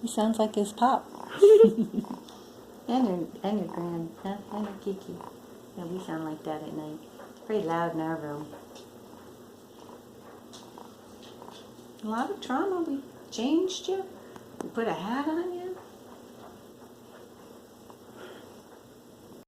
He sounds like his pop. And your grand, and your Kiki. Yeah, we sound like that at night. Very loud in our room. A lot of trauma. We changed you. We put a hat on you.